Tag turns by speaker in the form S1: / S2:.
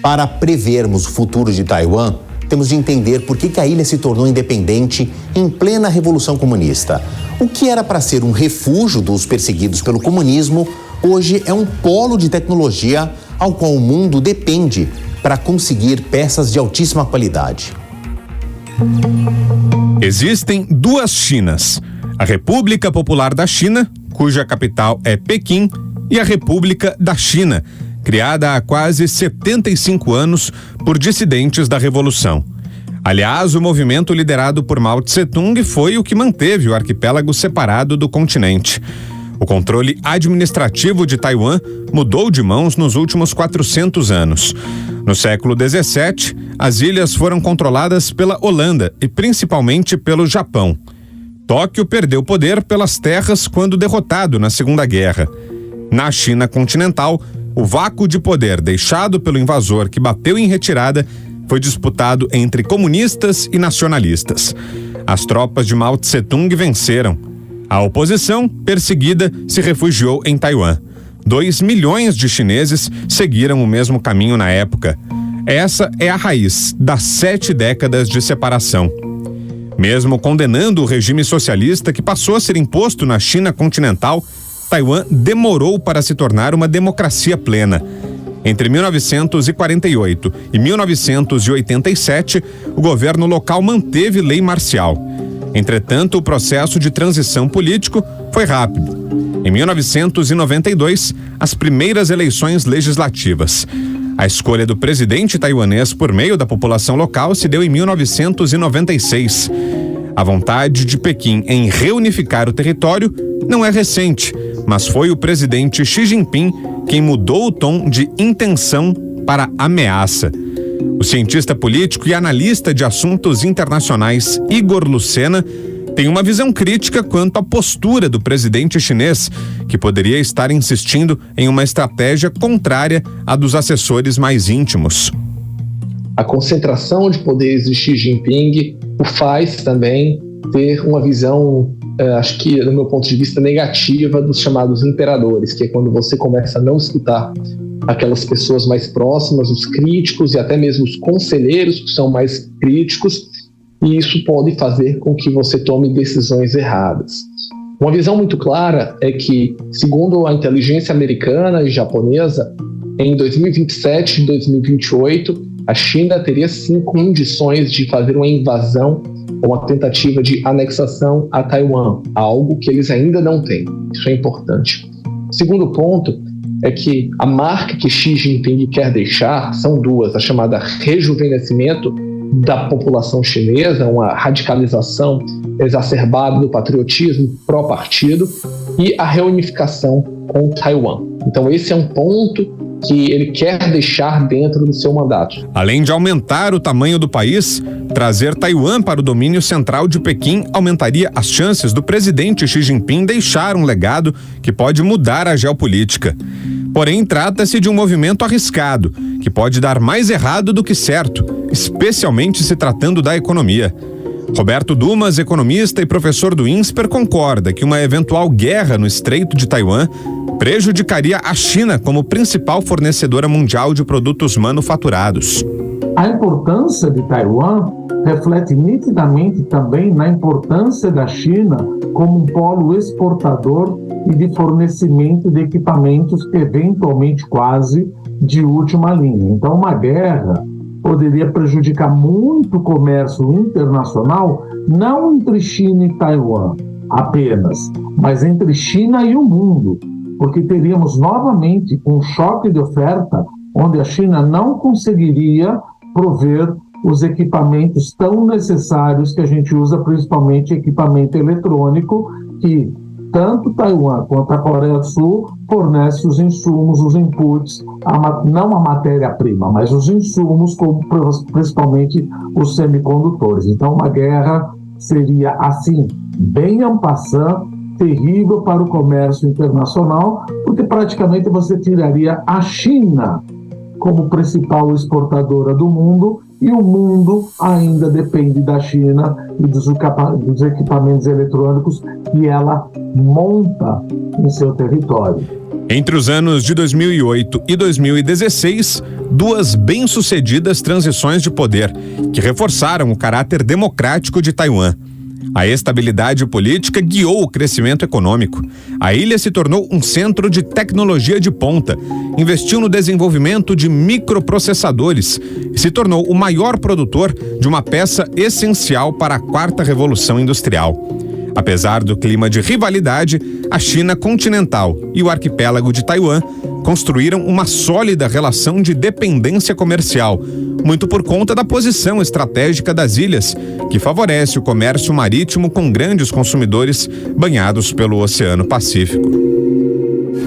S1: Para prevermos o futuro de Taiwan, temos de entender por que a ilha se tornou independente em plena Revolução Comunista. O que era para ser um refúgio dos perseguidos pelo comunismo, hoje é um polo de tecnologia ao qual o mundo depende para conseguir peças de altíssima qualidade.
S2: Existem duas Chinas: a República Popular da China, cuja capital é Pequim, e a República da China, criada há quase 75 anos por dissidentes da Revolução. Aliás, o movimento liderado por Mao Tse-tung foi o que manteve o arquipélago separado do continente. O controle administrativo de Taiwan mudou de mãos nos últimos 400 anos. No século XVII, as ilhas foram controladas pela Holanda e principalmente pelo Japão. Tóquio perdeu poder pelas terras quando derrotado na Segunda Guerra. Na China continental, o vácuo de poder deixado pelo invasor que bateu em retirada foi disputado entre comunistas e nacionalistas. As tropas de Mao Tse-tung venceram. A oposição, perseguida, se refugiou em Taiwan. 2 milhões de chineses seguiram o mesmo caminho na época. Essa é a raiz das 7 décadas de separação. Mesmo condenando o regime socialista que passou a ser imposto na China continental, Taiwan demorou para se tornar uma democracia plena. Entre 1948 e 1987, o governo local manteve lei marcial. Entretanto, o processo de transição político foi rápido. Em 1992, as primeiras eleições legislativas. A escolha do presidente taiwanês por meio da população local se deu em 1996. A vontade de Pequim em reunificar o território não é recente, mas foi o presidente Xi Jinping quem mudou o tom de intenção para ameaça. O cientista político e analista de assuntos internacionais Igor Lucena tem uma visão crítica quanto à postura do presidente chinês, que poderia estar insistindo em uma estratégia contrária à dos assessores mais íntimos.
S3: A concentração de poderes de Xi Jinping o faz também ter uma visão, acho que, do meu ponto de vista, negativa dos chamados imperadores, que é quando você começa a não escutar aquelas pessoas mais próximas, os críticos e até mesmo os conselheiros que são mais críticos, e isso pode fazer com que você tome decisões erradas. Uma visão muito clara é que, segundo a inteligência americana e japonesa, em 2027 e 2028, a China teria sim condições de fazer uma invasão ou uma tentativa de anexação a Taiwan, algo que eles ainda não têm. Isso é importante. Segundo ponto é que a marca que Xi Jinping quer deixar são duas: a chamada rejuvenescimento da população chinesa, uma radicalização exacerbada do patriotismo pró-partido, e a reunificação com Taiwan. Então esse é um ponto que ele quer deixar dentro do seu mandato.
S2: Além de aumentar o tamanho do país, trazer Taiwan para o domínio central de Pequim aumentaria as chances do presidente Xi Jinping deixar um legado que pode mudar a geopolítica. Porém, trata-se de um movimento arriscado, que pode dar mais errado do que certo, especialmente se tratando da economia. Roberto Dumas, economista e professor do INSPER, concorda que uma eventual guerra no Estreito de Taiwan prejudicaria a China como principal fornecedora mundial de produtos manufaturados.
S4: A importância de Taiwan reflete nitidamente também na importância da China como um polo exportador e de fornecimento de equipamentos, eventualmente quase de última linha. Então, uma guerra poderia prejudicar muito o comércio internacional, não entre China e Taiwan apenas, mas entre China e o mundo, porque teríamos novamente um choque de oferta onde a China não conseguiria prover os equipamentos tão necessários que a gente usa, principalmente equipamento eletrônico, que tanto Taiwan quanto a Coreia do Sul fornecem os insumos, os inputs, não a matéria-prima, mas os insumos, como principalmente os semicondutores. Então, uma guerra seria, assim, bem en passant, terrível para o comércio internacional, porque praticamente você tiraria a China como principal exportadora do mundo e o mundo ainda depende da China e dos equipamentos eletrônicos que ela monta em seu território.
S2: Entre os anos de 2008 e 2016, duas bem-sucedidas transições de poder que reforçaram o caráter democrático de Taiwan. A estabilidade política guiou o crescimento econômico. A ilha se tornou um centro de tecnologia de ponta, investiu no desenvolvimento de microprocessadores e se tornou o maior produtor de uma peça essencial para a quarta revolução industrial. Apesar do clima de rivalidade, a China continental e o arquipélago de Taiwan construíram uma sólida relação de dependência comercial, muito por conta da posição estratégica das ilhas, que favorece o comércio marítimo com grandes consumidores banhados pelo Oceano Pacífico.